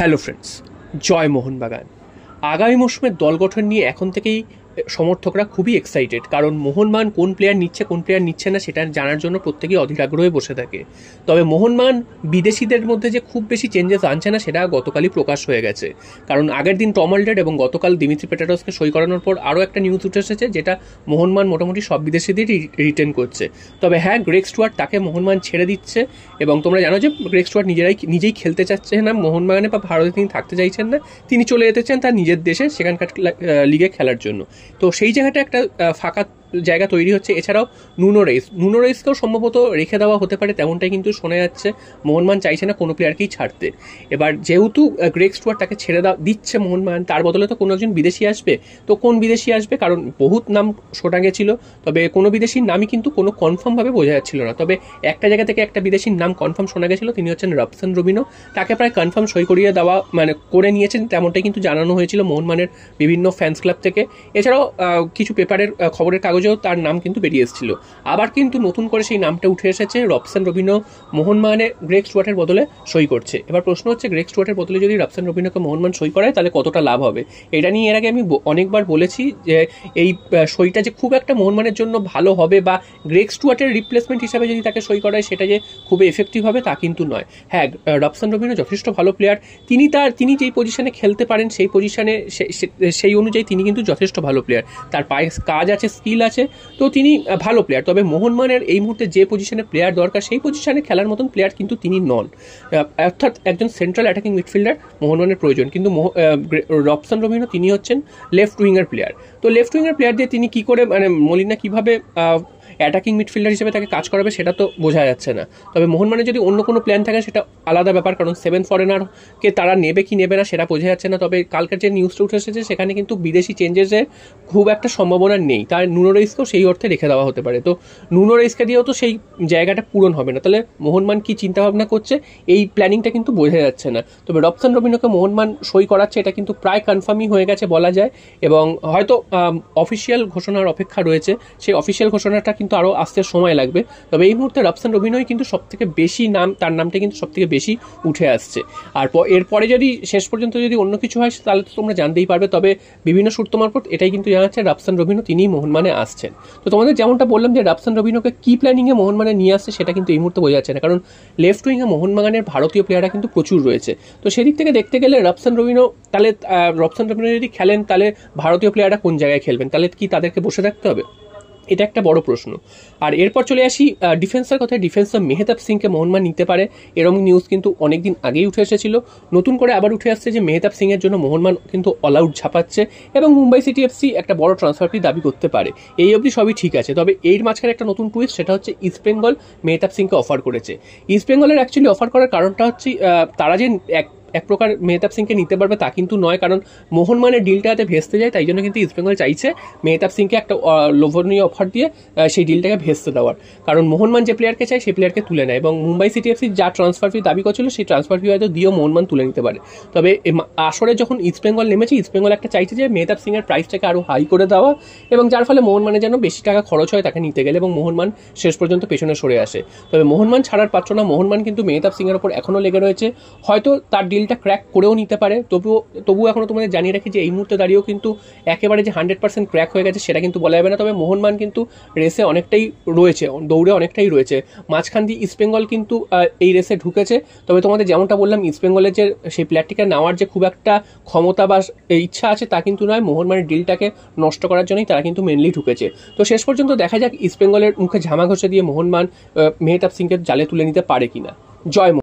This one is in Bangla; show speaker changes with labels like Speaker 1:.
Speaker 1: হ্যালো ফ্রেন্ডস, জয় মোহনবাগান। আগামী মৌসুমের দল গঠন নিয়ে এখন থেকেই সমর্থকরা খুবই এক্সাইটেড, কারণ মোহনবাগান কোন প্লেয়ার নিচ্ছে কোন প্লেয়ার নিচ্ছে না সেটা জানার জন্য প্রত্যেকেই অধীর আগ্রহে বসে থাকে। তবে মোহনবাগান বিদেশিদের মধ্যে যে খুব বেশি চেঞ্জেস আনছে না সেটা গতকালই প্রকাশ হয়ে গেছে, কারণ আগের দিন টম অলডার এবং গতকাল দিমিত্রি পেটারসকে সই করানোর পর আরও একটা নিউজ উঠে এসেছে যেটা মোহনবাগান মোটামুটি সব বিদেশিদের রিটেন করছে। তবে হ্যাঁ, গ্রেগ স্টুয়ার্ট তাকে মোহনবাগান ছেড়ে দিচ্ছে এবং তোমরা জানো যে গ্রেগ স্টুয়ার্ট নিজেই খেলতে চাচ্ছে না মোহনবাগানে বা ভারতে, তিনি থাকতে চাইছেন না, তিনি চলে যেতে চান তার নিজের দেশে সেখানকার লিগে খেলার জন্য। তো সেই জায়গাটা একটা ফাঁকা জায়গা তৈরি হচ্ছে। এছাড়াও নুনো রেইসকেও সম্ভবত রেখে দেওয়া হতে পারে, তেমনটাই কিন্তু শোনা যাচ্ছে। মোহনবাগান চাইছে না কোনো প্লেয়ারকেই ছাড়তে। এবার যেহেতু গ্রেগ স্টুয়ার্ট তাকে ছেড়ে দিচ্ছে মোহনবাগান, তার বদলে তো কোনো একজন বিদেশি আসবে। তো কোন বিদেশি আসবে, কারণ বহুত নাম শোনা গেছিল, তবে কোনো বিদেশির নামই কিন্তু কোনো কনফার্মভাবে বোঝা যাচ্ছিল না। তবে একটা জায়গা থেকে একটা বিদেশির নাম কনফার্ম শোনা গেছিল, তিনি হচ্ছেন রবসন রবিনো। তাকে প্রায় কনফার্ম সই করিয়ে দেওয়া করে নিয়েছেন, তেমনটাই কিন্তু জানানো হয়েছিল মোহনবাগানের বিভিন্ন ফ্যান্স ক্লাব থেকে। এছাড়াও কিছু পেপারের খবরের কাগজেও তার নাম কিন্তু বেরিয়ে এসেছিল। আবার কিন্তু নতুন করে সেই নামটা উঠে এসেছে, রবসন রবিনো মোহনবাগানে গ্রেগ স্টুয়ার্টের বদলে সই করছে। এবার প্রশ্ন হচ্ছে, গ্রেগ স্টুয়ার্টের বদলে যদি রবসন রবিনোকে মোহনবাগান সই করায় তাহলে কতটা লাভ হবে। এটা নিয়ে এর আগে আমি অনেকবার বলেছি যে এই সইটা যে খুব একটা মোহনবাগানের জন্য ভালো হবে বা গ্রেগ স্টুয়ার্টের রিপ্লেসমেন্ট হিসাবে যদি তাকে সই করায় সেটা যে খুব এফেক্টিভ হবে তা কিন্তু নয়। হ্যাঁ, রবসন রবিনো যথেষ্ট ভালো প্লেয়ার, তিনি যেই পজিশনে খেলতে পারেন সেই পজিশনে সেই অনুযায়ী তিনি কিন্তু যথেষ্ট ভালো প্লেয়ার, তার পায়ে কাজ আছে, স্কিল আছে, তো তিনি ভালো প্লেয়ার। তবে মোহনবাগানের এই মুহূর্তে যে পজিশনে প্লেয়ার দরকার সেই পজিশনে খেলার মতন প্লেয়ার কিন্তু তিনি নন, অর্থাৎ একজন সেন্ট্রাল অ্যাটাকিং মিডফিল্ডার মোহনবাগানের প্রয়োজন। কিন্তু রবসন রবিনো তিনি হচ্ছেন লেফট উইঙ্গার প্লেয়ার। তো লেফট উইঙ্গার প্লেয়ার দিয়ে তিনি কী করে মলিনা কীভাবে অ্যাটাকিং মিডফিল্ডার হিসেবে তাকে কাজ করাবে সেটা তো বোঝা যাচ্ছে না। তবে মোহনবাগানে যদি অন্য কোনো প্ল্যান থাকে সেটা আলাদা ব্যাপার, কারণ 7 ফরেনারকে তারা নেবে কি নেবে না সেটা বোঝা যাচ্ছে না। তবে কালকের যে নিউজটা উঠে এসেছে সেখানে কিন্তু বিদেশি চেঞ্জেসের খুব একটা সম্ভাবনা নেই, তার নুনো রেইসকেও সেই অর্থে রেখে দেওয়া হতে পারে। তো নুনো রেইসকে দিয়েও তো সেই জায়গাটা পূরণ হবে না, তাহলে মোহনবাগান কী চিন্তাভাবনা করছে এই প্ল্যানিংটা কিন্তু বোঝা যাচ্ছে না। তবে রবসন রবিনোকে মোহনবাগান সই করাচ্ছে এটা কিন্তু প্রায় কনফার্মই হয়ে গেছে বলা যায়, এবং হয়তো অফিসিয়াল ঘোষণার অপেক্ষা রয়েছে, সেই অফিসিয়াল ঘোষণাটা কিন্তু আরও আসতে সময় লাগবে। তবে এই মুহূর্তে রবসন রবিনোই কিন্তু সবথেকে বেশি তার নামটা কিন্তু সবথেকে বেশি উঠে আসছে। আর এরপরে যদি শেষ পর্যন্ত যদি অন্য কিছু হয় তাহলে তো তোমরা জানতেই পারবে। তবে বিভিন্ন সূত্র মারফত এটাই কিন্তু জানাচ্ছে রবসন রবিনো তিনিই মোহনবাগানে আসছেন। তো তোমাদের যেমনটা বললাম যে রবসন রবিনোকে কি প্ল্যানিংয়ে মোহনবাগানে নিয়ে আসছে সেটা কিন্তু এই মুহূর্তে বোঝা যাচ্ছে না, কারণ লেফট উইংয়ে মোহনবাগানের ভারতীয় প্লেয়াররা কিন্তু প্রচুর রয়েছে। তো সেদিক থেকে দেখতে গেলে রবসন রবিনো যদি খেলেন তাহলে ভারতীয় প্লেয়াররা কোন জায়গায় খেলবেন, তাহলে কি তাদেরকে বসে থাকতে হবে? এটা একটা বড় প্রশ্ন। আর এরপর চলে আসি ডিফেন্সের কথায়। ডিফেন্সার মেহতাব সিংকে মোহনবাগান নিতে পারে, এরকম নিউজ কিন্তু অনেকদিন আগেই উঠে এসেছিল। নতুন করে আবার উঠে আসছে যে মেহতাব সিংয়ের জন্য মোহনবাগান কিন্তু অল আউট ঝাপাচ্ছে এবং মুম্বাই সিটি এফসি একটা বড় ট্রান্সফার ফি দাবি করতে পারে। এই অবধি সবই ঠিক আছে, তবে এর মাঝখানে একটা নতুন টুইস্ট, সেটা হচ্ছে ইস্টবেঙ্গল মেহতাব সিংকে অফার করেছে। ইস্টবেঙ্গলের অ্যাকচুয়ালি অফার করার কারণটা হচ্ছে তারা যে এক প্রকার মেহতাব সিংকে নিতে পারবে তা কিন্তু নয়, কারণ মোহনবাগানের ডিলটা যাতে ভেস্তে যায় তাই জন্য কিন্তু ইস্টবেঙ্গল চাইছে মেহতাব সিংকে একটা লোভনীয় অফার দিয়ে সেই ডিলটাকে ভেস্তে দেওয়ার, কারণ মোহনবাগান যে প্লেয়ারকে চায় সেই প্লেয়ারকে তুলে নেয় এবং মুম্বাই সিটি এফসি যা ট্রান্সফার ফি দাবি করছিল সেই ট্রান্সফার ফি হয়তো দিয়েও মোহনবাগান তুলে নিতে পারে। তবে আসরে যখন ইস্টবেঙ্গল নেমেছে, ইস্টবেঙ্গল একটা চাইছে যে মেহতাব সিংয়ের প্রাইসটাকে আরও হাই করে দেওয়া, এবং যার ফলে মোহনবাগানের যেন বেশি টাকা খরচ হয় তাকে নিতে গেলে এবং মোহনবাগান শেষ পর্যন্ত পেছনে সরে আসে। তবে মোহনবাগান ছাড়ার পাত্র না, মোহনবাগান কিন্তু মেহতাব সিংয়ের ওপর এখনও লেগে রয়েছে, হয়তো তার ডিলটা ক্র্যাক করেও নিতে পারে। তবুও এখনও তোমাদের জানিয়ে রাখি যে এই মুহূর্তে দাঁড়িয়েও কিন্তু একেবারে যে 100% ক্র্যাক হয়ে গেছে সেটা কিন্তু বলা যাবে না। তবে মোহনবাগান কিন্তু রেসে অনেকটাই রয়েছে, দৌড়ে অনেকটাই রয়েছে। মাঝখান দিয়ে ইস্টবেঙ্গল কিন্তু এই রেসে ঢুকেছে। তবে তোমাদের যেমনটা বললাম, ইস্টবেঙ্গলের যে সেই প্লেয়ারটিকে নেওয়ার যে খুব একটা ক্ষমতা বা ইচ্ছা আছে তা কিন্তু নয়, মোহনবাগানের ডিলটাকে নষ্ট করার জন্যই তারা কিন্তু মেনলি ঢুকেছে। তো শেষ পর্যন্ত দেখা যাক ইস্টবেঙ্গলের মুখে ঝামা ঘষে দিয়ে মোহনবাগান মেহতাব সিংকে জালে তুলে নিতে পারে কিনা। জয়।